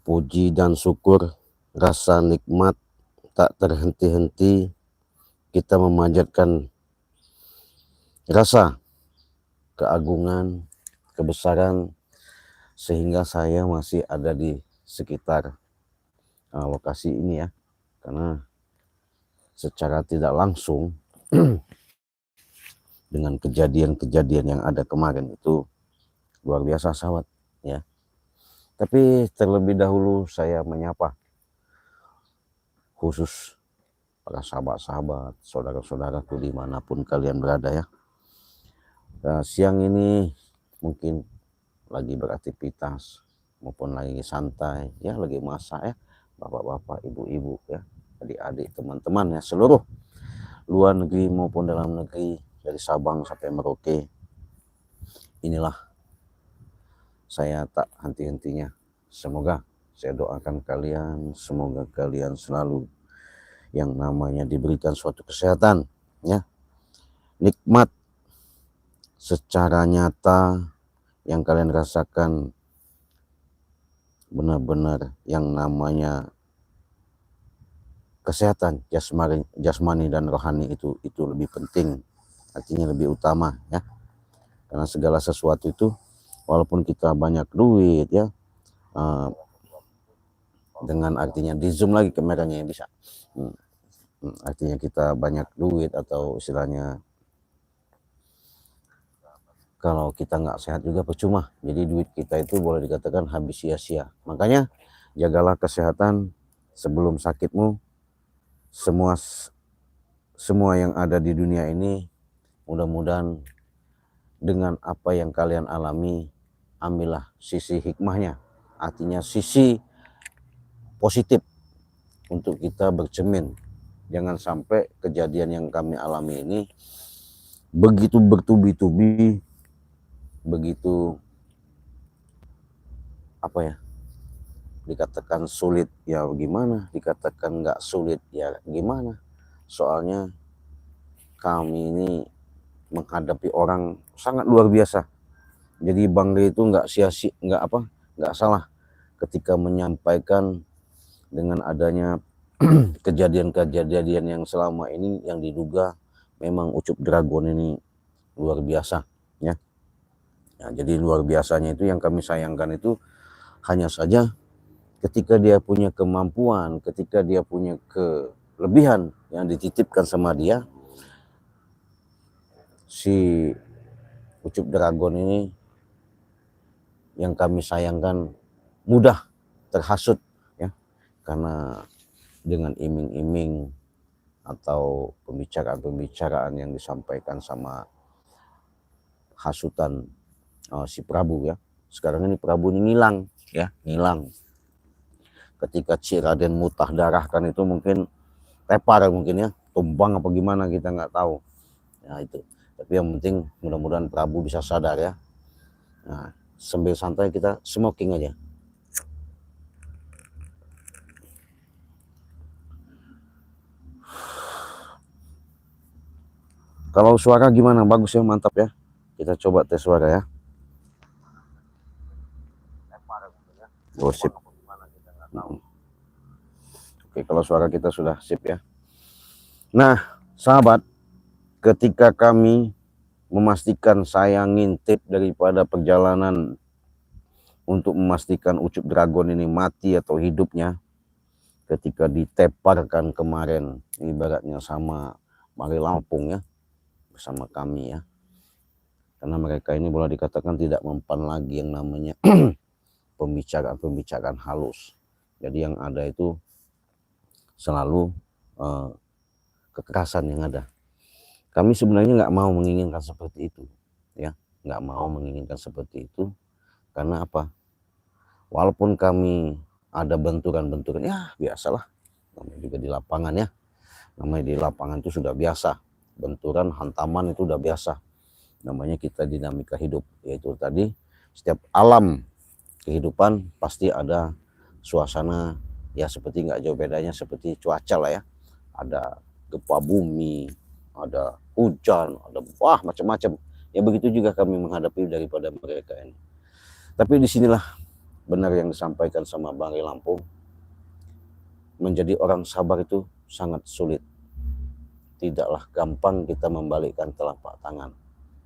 Puji dan syukur, rasa nikmat tak terhenti-henti kita memanjatkan rasa keagungan, kebesaran, sehingga saya masih ada di sekitar lokasi ini ya. Karena secara tidak langsung dengan kejadian-kejadian yang ada kemarin itu luar biasa sahabat ya. Tapi terlebih dahulu saya menyapa khusus para sahabat-sahabat, saudara-saudaraku dimanapun kalian berada ya. Siang ini mungkin lagi beraktivitas maupun lagi santai ya, lagi masak ya, bapak-bapak, ibu-ibu ya, adik-adik, teman-teman ya, seluruh luar negeri maupun dalam negeri, dari Sabang sampai Merauke. Inilah saya tak henti-hentinya. Semoga saya doakan kalian, semoga kalian selalu yang namanya diberikan suatu kesehatan ya, nikmat secara nyata yang kalian rasakan, benar-benar yang namanya kesehatan jasmani dan rohani itu lebih penting, artinya lebih utama ya. Karena segala sesuatu itu walaupun kita banyak duit ya, dengan artinya di zoom lagi kameranya ya bisa, artinya kita banyak duit atau istilahnya kalau kita nggak sehat juga percuma. Jadi duit kita itu boleh dikatakan habis sia-sia. Makanya jagalah kesehatan sebelum sakitmu. Semua yang ada di dunia ini, mudah-mudahan dengan apa yang kalian alami, ambillah sisi hikmahnya, artinya sisi positif untuk kita bercermin. Jangan sampai kejadian yang kami alami ini begitu bertubi-tubi, begitu apa ya, dikatakan sulit ya gimana, dikatakan nggak sulit ya gimana. Soalnya kami ini menghadapi orang sangat luar biasa. Jadi Bang Ri itu nggak sia-sia, nggak salah ketika menyampaikan dengan adanya kejadian-kejadian yang selama ini yang diduga memang Ucup Dragon ini luar biasa ya. Jadi luar biasanya itu yang kami sayangkan itu hanya saja ketika dia punya kemampuan, ketika dia punya kelebihan yang dititipkan sama dia, si Ucup Dragon ini yang kami sayangkan mudah terhasut ya, karena dengan iming-iming atau pembicaraan-pembicaraan yang disampaikan sama hasutan si Prabu ya. Sekarang ini Prabu ini ngilang ya, ngilang. Ketika Ci Raden mutah darahkan itu mungkin tepar mungkin ya, tumbang apa gimana kita nggak tahu. Ya itu. Tapi yang penting mudah-mudahan Prabu bisa sadar ya. Nah, sambil santai kita smoking aja. Kalau suara gimana? Bagus ya, mantap ya. Kita coba tes suara ya. Oh, sip. Oke, kalau suara kita sudah sip ya. Nah, sahabat, ketika kami memastikan saya ngintip daripada perjalanan untuk memastikan Ucup Dragon ini mati atau hidupnya, ketika diteparkan kemarin, ibaratnya sama Mari Lampung ya, bersama kami ya. Karena mereka ini boleh dikatakan tidak mempan lagi yang namanya pembicaraan halus. Jadi yang ada itu selalu kekerasan yang ada. Kami sebenarnya nggak mau menginginkan seperti itu, ya, nggak mau menginginkan seperti itu. Karena apa? Walaupun kami ada benturan-benturan, ya biasalah, namanya juga di lapangan ya. Namanya di lapangan itu sudah biasa, benturan, hantaman itu udah biasa. Namanya kita dinamika hidup, yaitu tadi setiap alam kehidupan pasti ada suasana ya, seperti nggak jauh bedanya seperti cuaca lah ya. Ada gempa bumi, ada hujan, ada macam-macam. Ya begitu juga kami menghadapi daripada mereka ini. Tapi disinilah benar yang disampaikan sama Bang Ray Lampung, menjadi orang sabar itu sangat sulit. Tidaklah gampang kita membalikkan telapak tangan.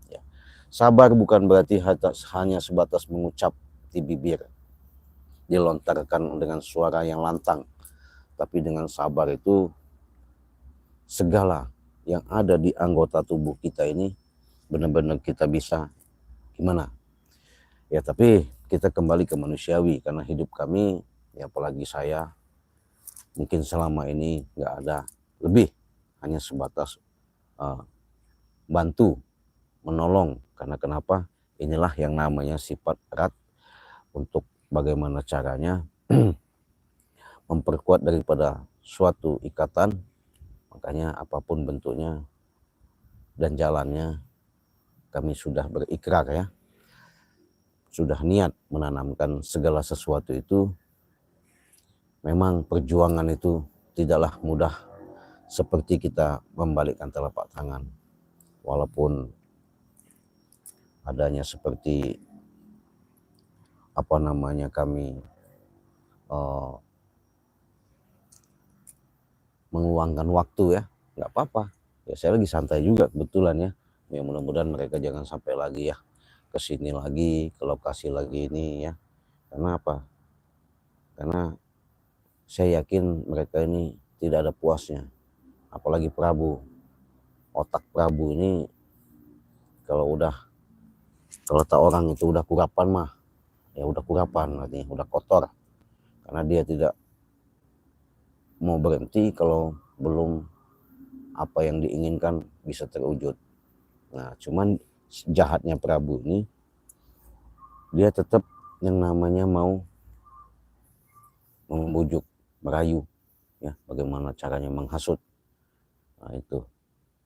Ya. Sabar bukan berarti hanya sebatas mengucap di bibir, dilontarkan dengan suara yang lantang. Tapi dengan sabar itu segala yang ada di anggota tubuh kita ini benar-benar kita bisa gimana? Ya tapi kita kembali ke manusiawi, karena hidup kami, ya apalagi saya, mungkin selama ini nggak ada lebih, hanya sebatas bantu, menolong. Karena kenapa? Inilah yang namanya sifat erat, untuk bagaimana caranya memperkuat daripada suatu ikatan. Makanya apapun bentuknya dan jalannya, kami sudah berikrar ya, sudah niat menanamkan segala sesuatu itu. Memang perjuangan itu tidaklah mudah seperti kita membalikkan telapak tangan. Walaupun adanya seperti kami mengeluangkan waktu ya, nggak apa-apa. Ya saya lagi santai juga kebetulan ya. Ya mudah-mudahan mereka jangan sampai lagi ya ke sini lagi, ke lokasi lagi ini ya. Karena apa? Karena saya yakin mereka ini tidak ada puasnya. Apalagi Prabu. Otak Prabu ini kalau tak orang itu udah kurapan mah, ya udah kurapan artinya udah kotor. Karena dia tidak mau berhenti kalau belum apa yang diinginkan bisa terwujud. Nah, cuman jahatnya Prabu ini, dia tetap yang namanya mau membujuk, merayu, ya bagaimana caranya menghasut. Nah itu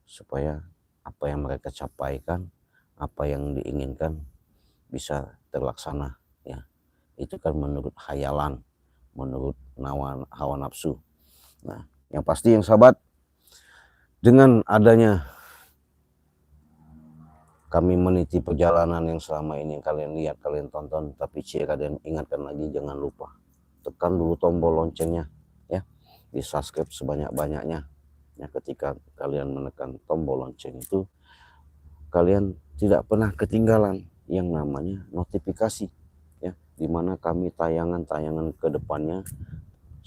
supaya apa yang mereka capaikan, apa yang diinginkan bisa terlaksana ya. Itu kan menurut khayalan, menurut hawa nafsu. Nah, yang pasti yang sahabat, dengan adanya kami meniti perjalanan yang selama ini kalian lihat, kalian tonton, tapi kalian ingatkan lagi, jangan lupa tekan dulu tombol loncengnya ya, di subscribe sebanyak-banyaknya ya. Ketika kalian menekan tombol lonceng itu, kalian tidak pernah ketinggalan yang namanya notifikasi ya, dimana kami tayangan-tayangan ke depannya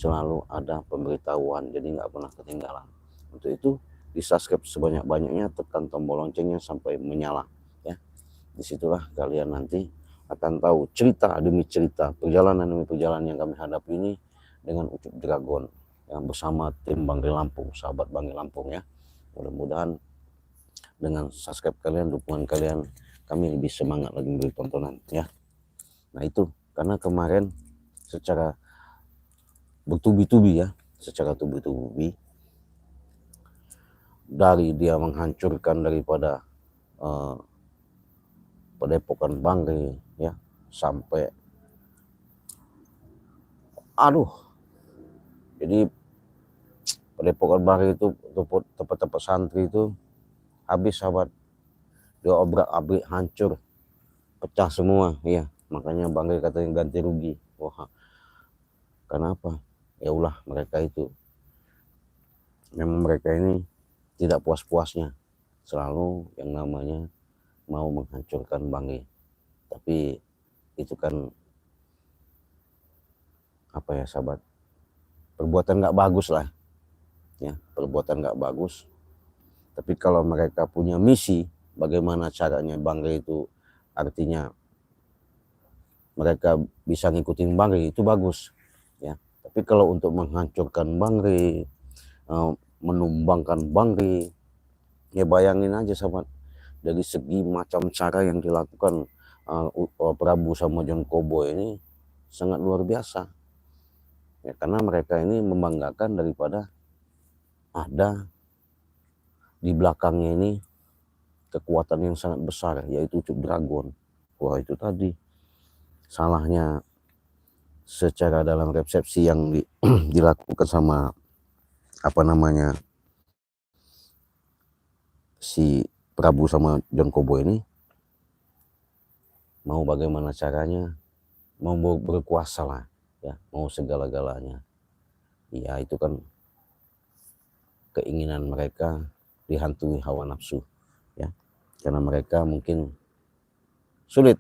selalu ada pemberitahuan, jadi nggak pernah ketinggalan. Untuk itu di subscribe sebanyak-banyaknya, tekan tombol loncengnya sampai menyala ya. Disitulah kalian nanti akan tahu cerita demi cerita, perjalanan demi perjalanan yang kami hadapi ini dengan Ucup Dragon yang bersama tim Bang Ray Lampung, sahabat Bang Ray Lampung ya. Mudah-mudahan dengan subscribe kalian, dukungan kalian, kami lebih semangat lagi memberi tontonan ya. Nah itu karena kemarin secara bertubi-tubi ya, secara tubi-tubi, dari dia menghancurkan daripada Padepokan Bang Ray ya, sampai jadi Padepokan Bang Ray itu tempat-tempat santri itu habis sahabat, dia obrak-abrik, hancur, pecah semua ya. Makanya Bang Ray katanya ganti rugi. Wah, kenapa? Ya ulah, mereka itu memang mereka ini tidak puas-puasnya, selalu yang namanya mau menghancurkan Bang Ray. Tapi itu kan apa ya sahabat, perbuatan nggak bagus lah ya, perbuatan nggak bagus. Tapi kalau mereka punya misi, bagaimana caranya Bang Ray itu, artinya mereka bisa ngikutin Bang Ray, itu bagus ya. Tapi kalau untuk menghancurkan Bang Ray, menumbangkan Bang Ray, ya bayangin aja sahabat, dari segi macam cara yang dilakukan Prabu sama John Cowboy ini sangat luar biasa ya. Karena mereka ini membanggakan daripada ada di belakangnya ini kekuatan yang sangat besar, yaitu Ucup Dragon. Wah itu tadi salahnya secara dalam resepsi yang dilakukan sama si Prabu sama John Cowboy ini, mau bagaimana caranya mau berkuasa lah, ya, mau segala-galanya. Ya itu kan keinginan mereka dihantui hawa nafsu, ya, karena mereka mungkin sulit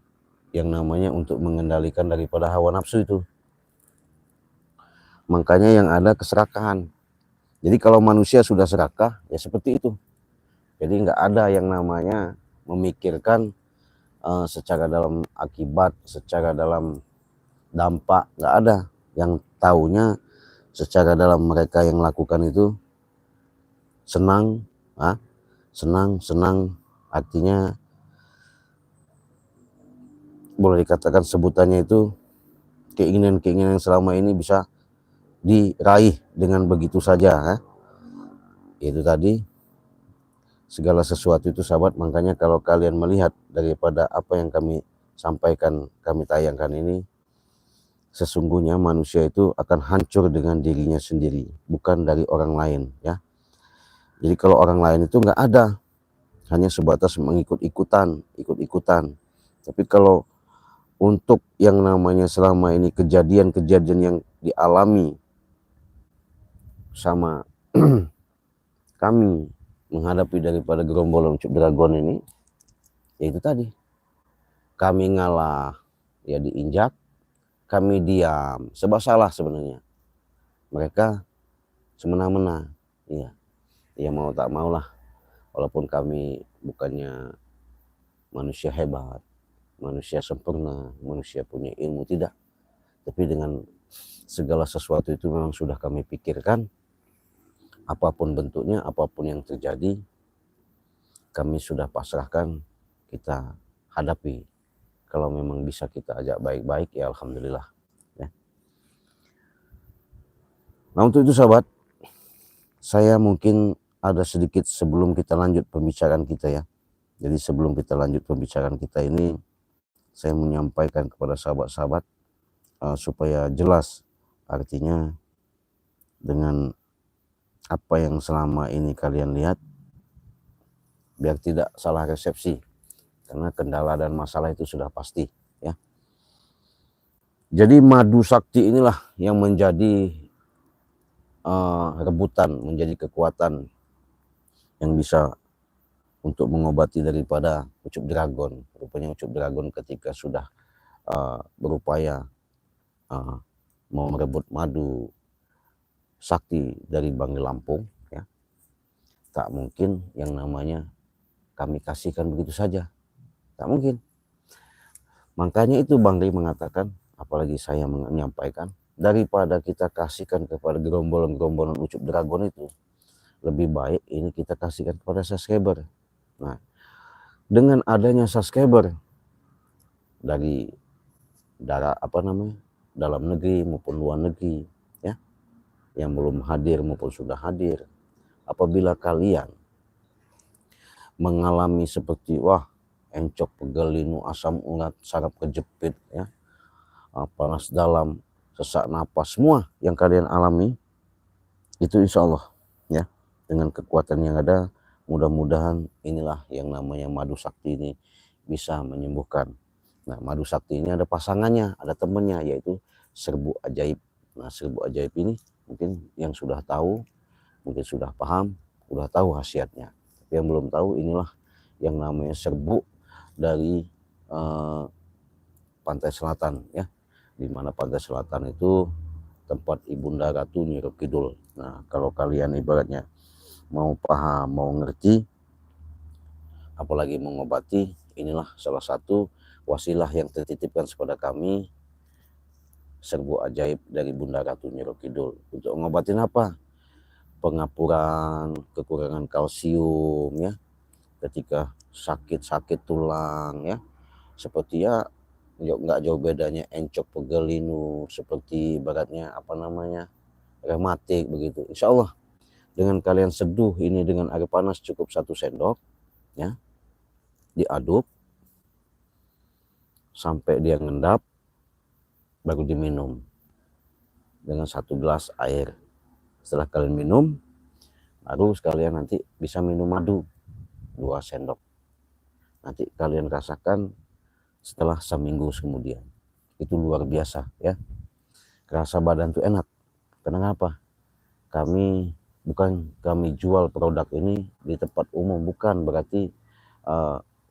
yang namanya untuk mengendalikan daripada hawa nafsu itu. Makanya yang ada keserakahan. Jadi kalau manusia sudah serakah, ya seperti itu. Jadi nggak ada yang namanya memikirkan secara dalam akibat, secara dalam dampak, nggak ada. Yang taunya secara dalam mereka yang lakukan itu senang, senang, artinya boleh dikatakan sebutannya itu keinginan-keinginan yang selama ini bisa diraih dengan begitu saja. Itu tadi segala sesuatu itu sahabat, makanya kalau kalian melihat daripada apa yang kami sampaikan, kami tayangkan ini, sesungguhnya manusia itu akan hancur dengan dirinya sendiri, bukan dari orang lain, ya. Jadi kalau orang lain itu nggak ada, hanya sebatas ikut-ikutan. Tapi kalau untuk yang namanya selama ini kejadian-kejadian yang dialami sama kami menghadapi daripada gerombolan Ucup Dragon ini, yaitu tadi, kami ngalah, ya diinjak, kami diam, serba salah sebenarnya. Mereka semena-mena, ya mau tak maulah, walaupun kami bukannya manusia hebat, manusia sempurna, manusia punya ilmu, tidak. Tapi dengan segala sesuatu itu memang sudah kami pikirkan, apapun bentuknya, apapun yang terjadi, kami sudah pasrahkan, kita hadapi. Kalau memang bisa kita ajak baik-baik, ya alhamdulillah, ya. Nah untuk itu sahabat, saya mungkin ada sedikit sebelum kita lanjut pembicaraan kita, ya. Jadi sebelum kita lanjut pembicaraan kita ini, saya menyampaikan kepada sahabat-sahabat supaya jelas artinya dengan apa yang selama ini kalian lihat, biar tidak salah resepsi, karena kendala dan masalah itu sudah pasti, ya. Jadi madu sakti inilah yang menjadi rebutan, menjadi kekuatan yang bisa untuk mengobati daripada Ucup Dragon. Rupanya Ucup Dragon ketika sudah berupaya mau merebut madu sakti dari Bangli Lampung, ya, tak mungkin yang namanya kami kasihkan begitu saja, tak mungkin. Makanya itu Bang Ri mengatakan, apalagi saya menyampaikan, daripada kita kasihkan kepada gerombolan-gerombolan Ucup Dragon itu, lebih baik ini kita kasihkan kepada subscriber. Nah, dengan adanya subscriber dari dalam negeri maupun luar negeri, ya, yang belum hadir maupun sudah hadir, apabila kalian mengalami seperti encok, pegelinu, asam urat, saraf kejepit, ya, panas dalam, sesak napas, semua yang kalian alami itu insya Allah, ya, dengan kekuatan yang ada, mudah-mudahan inilah yang namanya madu sakti ini bisa menyembuhkan. Nah, madu sakti ini ada pasangannya, ada temannya, yaitu serbuk ajaib. Nah, serbuk ajaib ini mungkin yang sudah tahu, mungkin sudah paham, sudah tahu khasiatnya. Tapi yang belum tahu, inilah yang namanya serbuk dari pantai selatan, ya, di mana pantai selatan itu tempat Ibunda Ratu Nyi Roro Kidul. Nah, kalau kalian ibaratnya mau paham, mau ngerti, apalagi mengobati, inilah salah satu wasilah yang tertitipkan kepada kami, serbuk ajaib dari Bunda Ratu Nyi Roro Kidul. Untuk ngobatin apa? Pengapuran, kekurangan kalsium, ya, ketika sakit tulang, ya, seperti ya nggak jauh bedanya encok, pegelinu, seperti ibaratnya rematik begitu. Insya Allah dengan kalian seduh ini dengan air panas cukup 1 sendok, ya, diaduk sampai dia ngendap, baru diminum dengan 1 gelas air. Setelah kalian minum, baru sekalian nanti bisa minum madu 2 sendok. Nanti kalian rasakan setelah seminggu kemudian. itu luar biasa ya. Rasa badan tuh enak. Kenapa? Bukan kami jual produk ini di tempat umum, bukan, berarti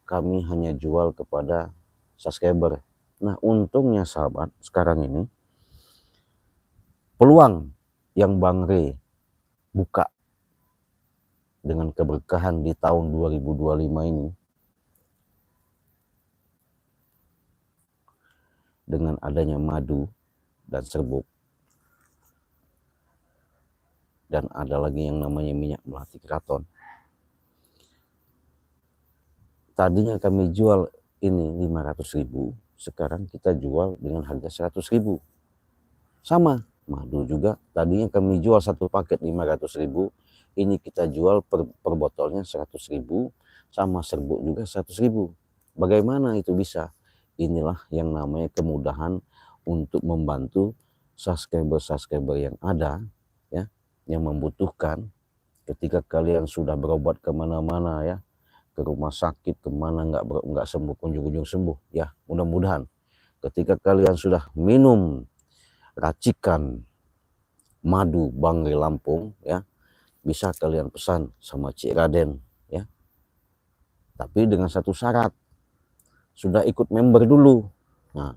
kami hanya jual kepada subscriber. Nah, untungnya sahabat, sekarang ini peluang yang Bang Re buka dengan keberkahan di tahun 2025 ini, dengan adanya madu dan serbuk, dan ada lagi yang namanya minyak melati keraton. Tadinya kami jual ini 500.000, sekarang kita jual dengan harga 100.000. Sama, madu juga tadinya kami jual satu paket 500.000, ini kita jual per botolnya 100.000, sama serbuk juga 100.000. Bagaimana itu bisa? Inilah yang namanya kemudahan untuk membantu subscriber yang ada ya, yang membutuhkan. Ketika kalian sudah berobat kemana-mana ya, ke rumah sakit kemana, nggak sembuh, kunjung-kunjung sembuh ya, mudah-mudahan ketika kalian sudah minum racikan madu Bang Re Lampung ya, bisa kalian pesan sama Cik Raden ya, tapi dengan satu syarat, sudah ikut member dulu. Nah,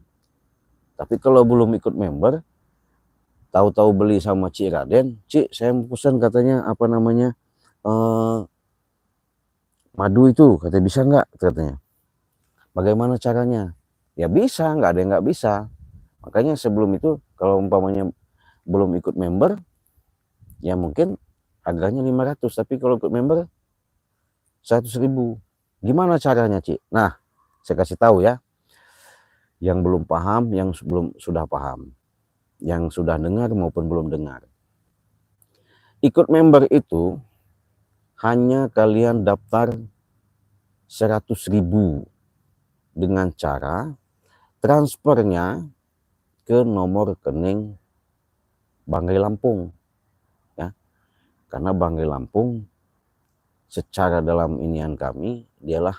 tapi kalau belum ikut member, tahu-tahu beli sama Cik Raden, Cik saya mau pesan katanya apa namanya madu itu, katanya bisa nggak, katanya. Bagaimana caranya? Ya bisa, nggak ada yang nggak bisa. Makanya sebelum itu kalau umpamanya belum ikut member, ya mungkin harganya 500, tapi kalau ikut member 100.000. Gimana caranya, Cik? Nah, saya kasih tahu ya, yang belum paham, yang sudah paham, yang sudah dengar maupun belum dengar. Ikut member itu hanya kalian daftar 100.000 dengan cara transfernya ke nomor rekening Bang Re Lampung ya, karena Bang Re Lampung secara dalam inian kami dialah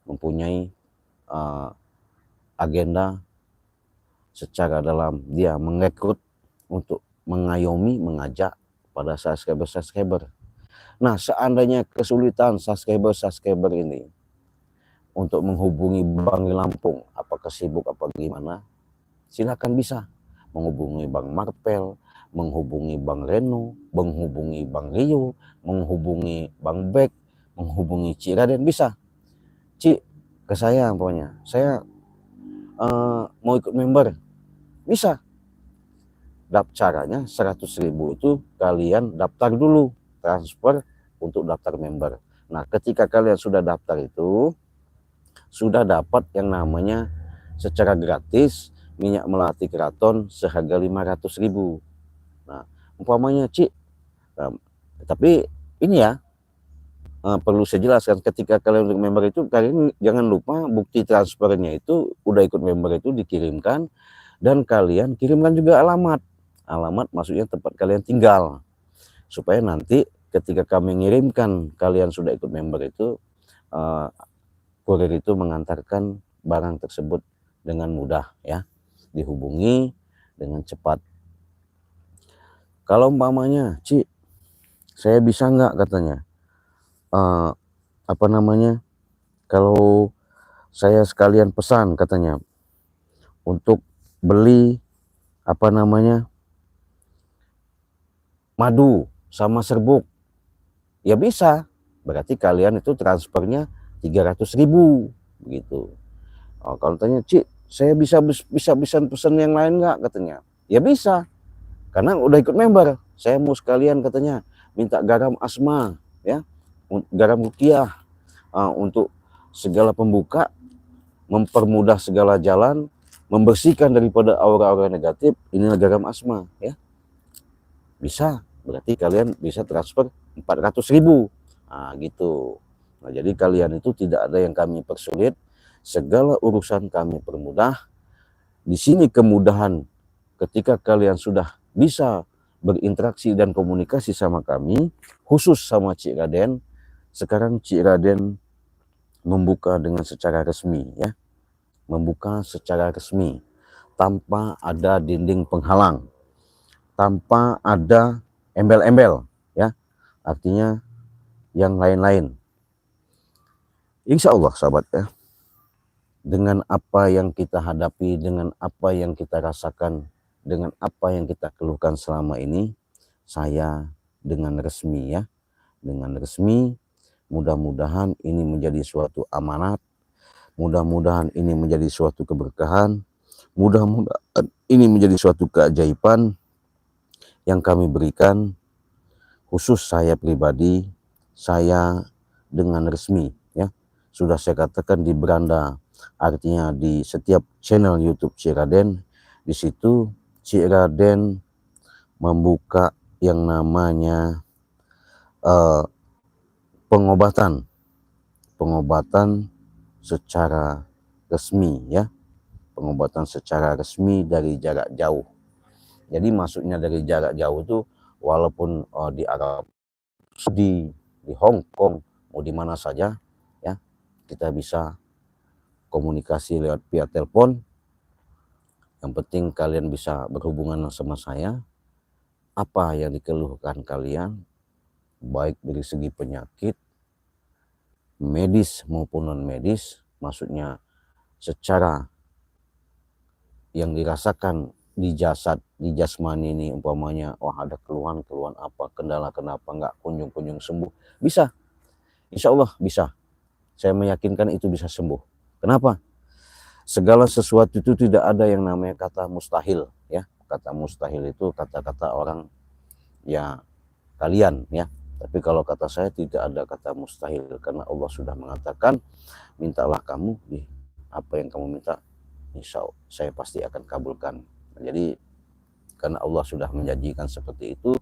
mempunyai agenda secara dalam, dia merekrut untuk mengayomi, mengajak pada subscriber. Nah, seandainya kesulitan subscriber ini untuk menghubungi Bang Re Lampung, apakah sibuk apa gimana, silakan bisa menghubungi Bang Marpel, menghubungi Bang Reno, menghubungi Bang Rio, menghubungi Bang Bek, menghubungi Cik Raden, bisa. Cik, ke saya pokoknya, saya mau ikut member, bisa. Caranya 100.000 itu kalian daftar dulu, transfer untuk daftar member. Nah, ketika kalian sudah daftar itu, sudah dapat yang namanya secara gratis minyak melati keraton seharga 500.000. Nah, umpamanya Cik, tapi ini ya, perlu saya jelaskan, ketika kalian untuk member itu, kalian jangan lupa bukti transfernya itu, udah ikut member itu dikirimkan, dan kalian kirimkan juga alamat maksudnya tempat kalian tinggal, supaya nanti ketika kami ngirimkan kalian sudah ikut member itu, kurir itu mengantarkan barang tersebut dengan mudah ya, dihubungi dengan cepat. Kalau umpamanya, Cik, saya bisa nggak, katanya, apa namanya, kalau saya sekalian pesan, katanya, untuk beli apa namanya madu sama serbuk, ya bisa, berarti kalian itu transfernya 300.000 begitu. Kalau tanya, Cik, saya bisa pesan yang lain nggak, katanya, ya bisa, karena udah ikut member. Saya mau sekalian, katanya, minta garam asma ya, garam rukiah, untuk segala pembuka, mempermudah segala jalan, membersihkan daripada aura-aura negatif, inilah garam asma ya, bisa. Berarti kalian bisa transfer 400.000. Nah, gitu. Nah, jadi kalian itu tidak ada yang kami persulit, segala urusan kami permudah. Di sini kemudahan ketika kalian sudah bisa berinteraksi dan komunikasi sama kami, khusus sama Cik Raden. Sekarang Cik Raden membuka dengan secara resmi ya, membuka secara resmi tanpa ada dinding penghalang, tanpa ada embel-embel, ya, artinya yang lain-lain. Insya Allah sahabat ya, dengan apa yang kita hadapi, dengan apa yang kita rasakan, dengan apa yang kita keluhkan selama ini, saya dengan resmi ya, dengan resmi mudah-mudahan ini menjadi suatu amanat, mudah-mudahan ini menjadi suatu keberkahan, mudah-mudahan ini menjadi suatu keajaiban yang kami berikan, khusus saya pribadi, saya dengan resmi ya. Sudah saya katakan di beranda, artinya di setiap channel YouTube Syekh Raden, di situ Syekh Raden membuka yang namanya pengobatan secara resmi ya, pengobatan secara resmi dari jarak jauh. Jadi maksudnya dari jarak jauh itu walaupun di Arab Saudi, di Hong Kong, mau di mana saja ya, kita bisa komunikasi lewat via telepon. Yang penting kalian bisa berhubungan sama saya, apa yang dikeluhkan kalian, baik dari segi penyakit, medis maupun non medis, maksudnya secara yang dirasakan di jasad, di jasmani ini, umpamanya wah ada keluhan apa, kendala kenapa nggak kunjung sembuh, bisa, insya Allah bisa, saya meyakinkan itu bisa sembuh. Kenapa? Segala sesuatu itu tidak ada yang namanya kata mustahil ya. Kata mustahil itu kata-kata orang ya, kalian ya, tapi kalau kata saya tidak ada kata mustahil, karena Allah sudah mengatakan mintalah kamu di apa yang kamu minta, insya Allah saya pasti akan kabulkan. Jadi karena Allah sudah menjanjikan seperti itu,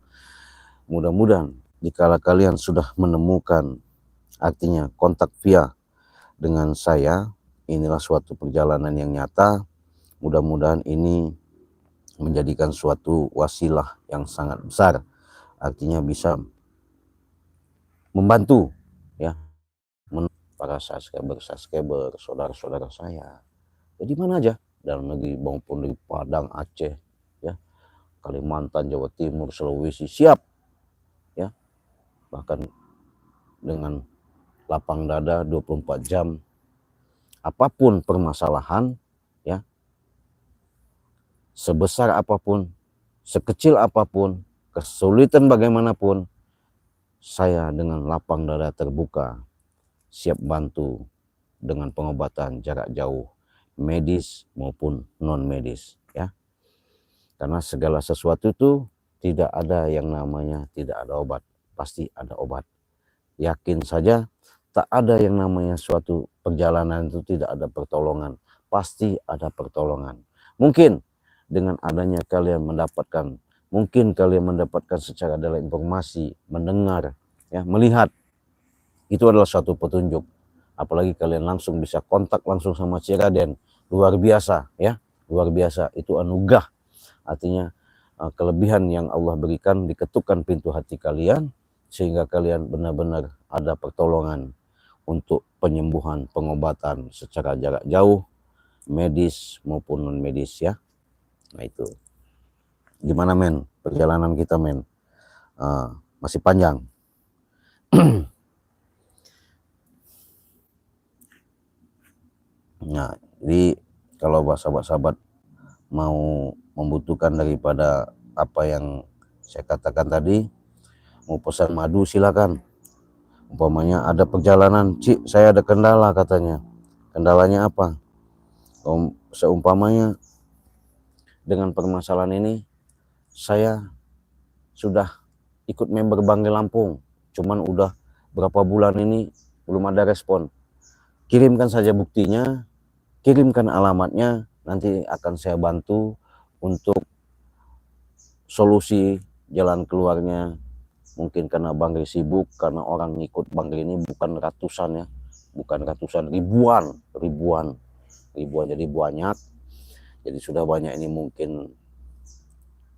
mudah-mudahan dikala kalian sudah menemukan, artinya kontak via dengan saya, inilah suatu perjalanan yang nyata. Mudah-mudahan ini menjadikan suatu wasilah yang sangat besar, artinya bisa membantu ya para subscriber, saudara-saudara saya, jadi mana aja, dalam negeri maupun di Padang, Aceh ya, Kalimantan, Jawa Timur, Sulawesi, siap ya, bahkan dengan lapang dada 24 jam. Apapun permasalahan ya, sebesar apapun, sekecil apapun, kesulitan bagaimanapun, saya dengan lapang dada terbuka siap bantu dengan pengobatan jarak jauh, medis maupun non medis ya. Karena segala sesuatu itu tidak ada yang namanya tidak ada obat, pasti ada obat. Yakin saja, tak ada yang namanya suatu perjalanan itu tidak ada pertolongan, pasti ada pertolongan. Mungkin dengan adanya kalian mendapatkan, mungkin kalian mendapatkan secara dalam informasi, mendengar, ya, melihat, itu adalah suatu petunjuk. Apalagi kalian langsung bisa kontak langsung sama Syekh Raden, luar biasa ya, luar biasa, itu anugerah. Artinya kelebihan yang Allah berikan, diketukkan pintu hati kalian sehingga kalian benar-benar ada pertolongan untuk penyembuhan, pengobatan secara jarak jauh, medis maupun non medis ya. Nah itu gimana men, perjalanan kita men, masih panjang. Nah jadi kalau sahabat-sahabat mau membutuhkan daripada apa yang saya katakan tadi, mau pesan madu silakan. Umpamanya ada perjalanan, Cik saya ada kendala katanya, kendalanya apa? Seumpamanya dengan permasalahan ini saya sudah ikut member Banggai Lampung, cuman udah berapa bulan ini belum ada respon, kirimkan saja buktinya, kirimkan alamatnya, nanti akan saya bantu untuk solusi jalan keluarnya. Mungkin karena Banggai sibuk, karena orang ngikut Banggai ini bukan ratusan ya, bukan ratusan, ribuan, jadi banyak. Jadi sudah banyak ini mungkin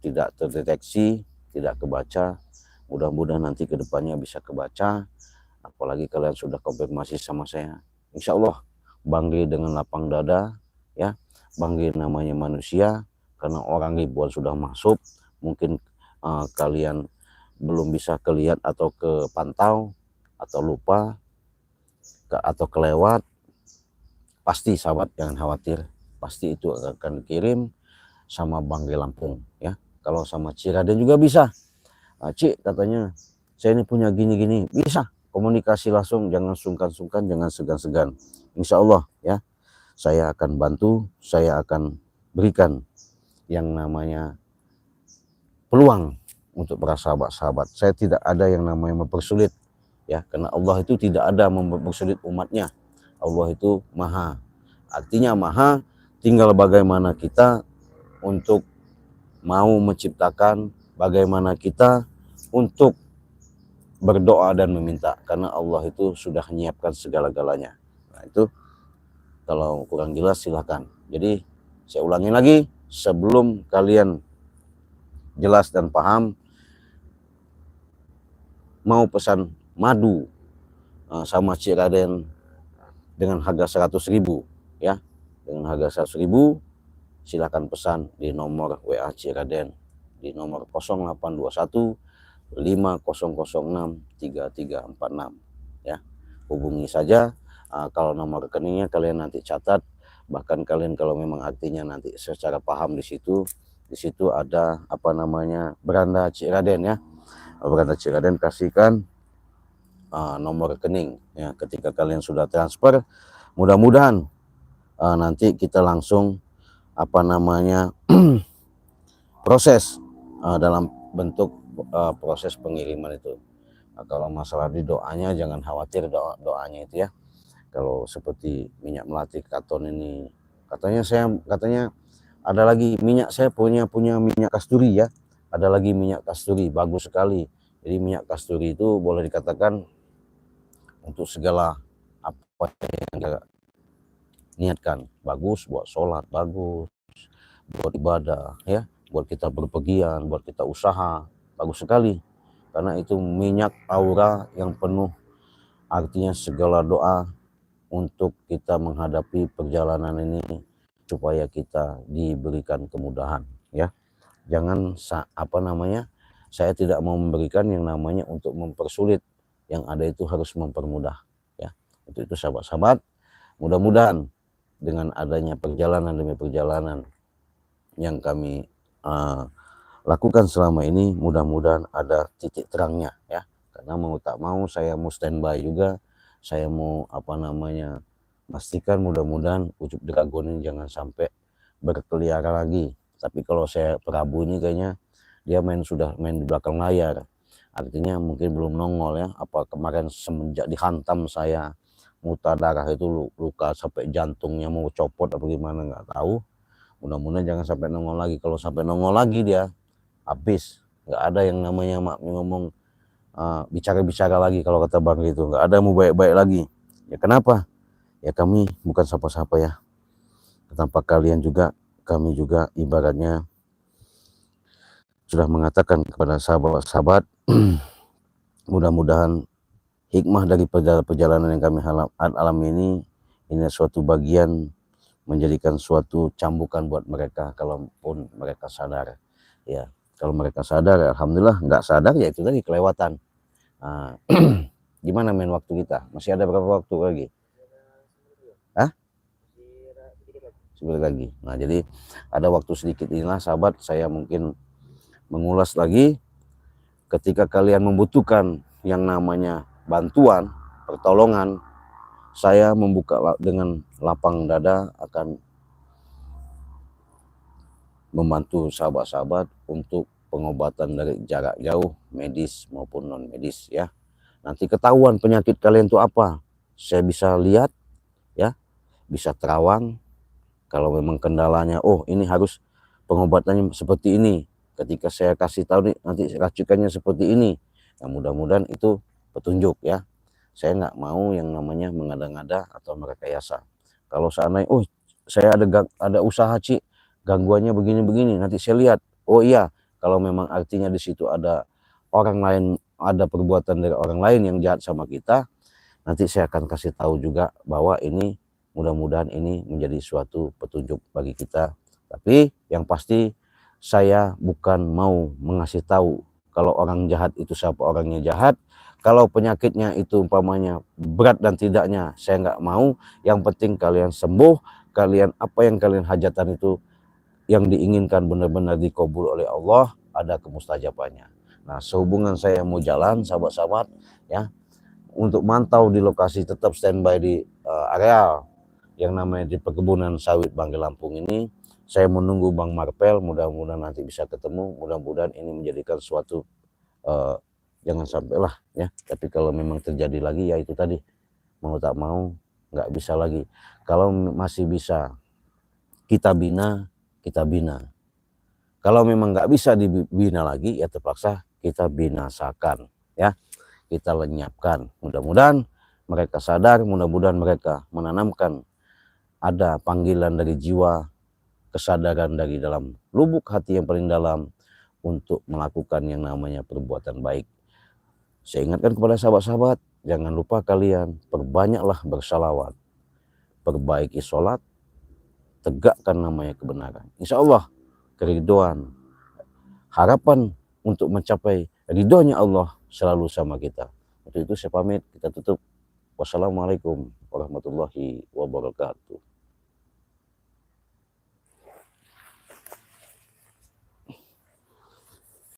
tidak terdeteksi, tidak kebaca. Mudah-mudahan nanti kedepannya bisa kebaca. Apalagi kalian sudah konfirmasi sama saya, insya Allah Banggai dengan lapang dada ya, Banggai namanya manusia, karena orang ribuan sudah masuk, mungkin kalian belum bisa kelihat atau kepantau atau lupa atau kelewat. Pasti sahabat jangan khawatir, pasti itu akan dikirim sama Banggai Lampung ya. Kalau sama Ciraden juga bisa. Cik katanya saya ini punya gini-gini, bisa komunikasi langsung, jangan sungkan-sungkan, jangan segan-segan. Insya Allah ya, saya akan bantu, saya akan berikan yang namanya peluang untuk para sahabat-sahabat. Saya tidak ada yang namanya mempersulit ya, karena Allah itu tidak ada mempersulit umatnya. Allah itu maha, artinya maha, tinggal bagaimana kita untuk mau menciptakan, bagaimana kita untuk berdoa dan meminta, karena Allah itu sudah menyiapkan segala-galanya. Nah itu kalau kurang jelas silahkan. Jadi saya ulangi lagi, sebelum kalian jelas dan paham, mau pesan madu sama Ciraden dengan harga 100.000 ya, dengan harga 100.000 silakan pesan di nomor WA Ciraden di nomor 0821 5006 3346 ya. Hubungi saja. Kalau nomor rekeningnya kalian nanti catat, bahkan kalian kalau memang artinya nanti secara paham di situ ada apa namanya beranda Ciraden ya. Beranda Ciraden kasihkan nomor rekening ya. Ketika kalian sudah transfer, mudah-mudahan nanti kita langsung apa namanya proses dalam bentuk proses pengiriman itu. Kalau masalah di doanya jangan khawatir, doanya itu ya. Kalau seperti minyak melati katon ini, katanya ada lagi minyak, saya punya minyak kasturi ya. Ada lagi minyak kasturi bagus sekali. Jadi minyak kasturi itu boleh dikatakan untuk segala apa yang kita niatkan, bagus buat sholat, bagus buat ibadah ya, buat kita berpergian, buat kita usaha, bagus sekali. Karena itu minyak aura yang penuh, artinya segala doa untuk kita menghadapi perjalanan ini supaya kita diberikan kemudahan ya. Jangan apa namanya, saya tidak mau memberikan yang namanya untuk mempersulit, yang ada itu harus mempermudah ya. Untuk itu sahabat-sahabat, mudah-mudahan dengan adanya perjalanan demi perjalanan yang kami lakukan selama ini, mudah-mudahan ada titik terangnya ya. Karena mau tak mau saya mau standby juga, saya mau apa namanya pastikan mudah-mudahan Ucup Dragon ini jangan sampai berkeliaran lagi. Tapi kalau saya Prabu ini kayaknya dia sudah main di belakang layar, artinya mungkin belum nongol ya. Apa kemarin semenjak dihantam saya muntah darah itu luka sampai jantungnya mau copot apa gimana nggak tahu. Mudah-mudahan jangan sampai nongol lagi. Kalau sampai nongol lagi dia habis, nggak ada yang namanya ngomong bicara-bicara lagi, kalau kata Bang gitu, nggak ada mau baik-baik lagi ya. Kenapa ya, kami bukan siapa-siapa ya, tanpa kalian juga kami juga ibaratnya sudah mengatakan kepada sahabat-sahabat mudah-mudahan hikmah dari perjalanan yang kami alami ini suatu bagian menjadikan suatu cambukan buat mereka, kalaupun mereka sadar ya. Kalau mereka sadar alhamdulillah, nggak sadar ya itu tadi kelewatan. Gimana main waktu kita, masih ada berapa waktu lagi? Sedikit lagi. Nah jadi ada waktu sedikit inilah sahabat, saya mungkin mengulas lagi. Ketika kalian membutuhkan yang namanya bantuan, pertolongan, saya membuka dengan lapang dada akan membantu sahabat-sahabat untuk pengobatan dari jarak jauh, medis maupun non medis ya. Nanti ketahuan penyakit kalian itu apa, saya bisa lihat ya, bisa terawang. Kalau memang kendalanya, oh ini harus pengobatannya seperti ini, ketika saya kasih tahu nih nanti racikannya seperti ini. Nah mudah-mudahan itu petunjuk ya. Saya nggak mau yang namanya mengada-ngada atau merekayasa. Kalau seandainya, oh saya ada usaha Ci, gangguannya begini-begini, nanti saya lihat, oh iya, kalau memang artinya di situ ada orang lain, ada perbuatan dari orang lain yang jahat sama kita, nanti saya akan kasih tahu juga bahwa ini Mudah-mudahan ini menjadi suatu petunjuk bagi kita. Tapi yang pasti saya bukan mau mengasih tahu kalau orang jahat itu siapa orangnya jahat. Kalau penyakitnya itu umpamanya berat dan tidaknya saya nggak mau. Yang penting kalian sembuh, kalian apa yang kalian hajatan itu yang diinginkan benar-benar dikabul oleh Allah, ada kemustajabannya. Nah, sehubungan saya mau jalan, sahabat-sahabat, ya, untuk mantau di lokasi tetap standby di area yang namanya di perkebunan sawit Bangke Lampung ini. Saya menunggu Bang Marpel, mudah-mudahan nanti bisa ketemu, mudah-mudahan ini menjadikan suatu jangan sampailah ya. Tapi kalau memang terjadi lagi ya itu tadi, mau tak mau nggak bisa lagi. Kalau masih bisa kita bina, kita bina. Kalau memang nggak bisa dibina lagi ya terpaksa kita binasakan ya, kita lenyapkan. Mudah-mudahan mereka sadar, mudah-mudahan mereka menanamkan ada panggilan dari jiwa, kesadaran dari dalam lubuk hati yang paling dalam untuk melakukan yang namanya perbuatan baik. Saya ingatkan kepada sahabat-sahabat, jangan lupa kalian perbanyaklah bersalawat, perbaiki sholat, tegakkan namanya kebenaran. Insya Allah keriduan, harapan untuk mencapai ridhonya Allah selalu sama kita. Untuk itu saya pamit, kita tutup. Wassalamualaikum warahmatullahi wabarakatuh.